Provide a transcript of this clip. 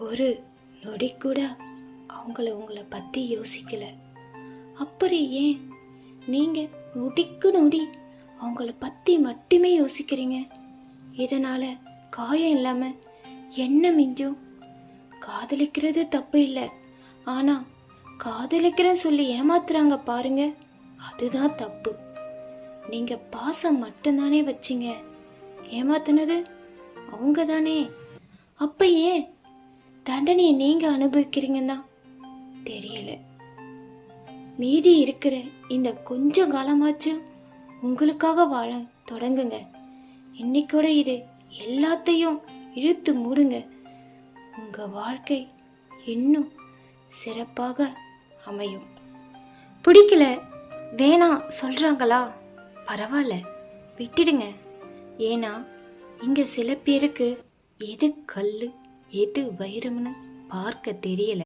ஒரு நொடி கூட உங்களை பத்தி யோசிக்கல. அப்புறம் ஏன் நீங்க நொடிக்கு நொடி அவங்கள பத்தி மட்டுமே யோசிக்கிறீங்க? இதனால காயம் இல்லாம என்ன மிஞ்சும்? காதலிக்கிறது தப்பு இல்லை, ஆனா காதலிக்கிறேன்னு சொல்லி ஏமாத்துறாங்க பாருங்க, அதுதான் தப்பு. நீங்க பாசம் மட்டும்தானே வச்சீங்க, ஏமாத்துனது அவங்க தானே. அப்ப ஏன் தண்டனையை நீங்க அனுபவிக்கிறீங்கன்னா தெரியல. மீதி இருக்கிற இந்த கொஞ்ச காலமாச்சு உங்களுக்காக வாழ தொடங்குங்க. இன்னைக்கூட இது எல்லாத்தையும் இழுத்து மூடுங்க. உங்க வாழ்க்கை இன்னும் சிறப்பாக அமையும். பிடிக்கல, வேணாம் சொல்றாங்களா? பரவாயில்ல, விட்டுடுங்க. ஏன்னா இங்க சில பேருக்கு எது கல்லு எது வைரம்னு பார்க்க தெரியல.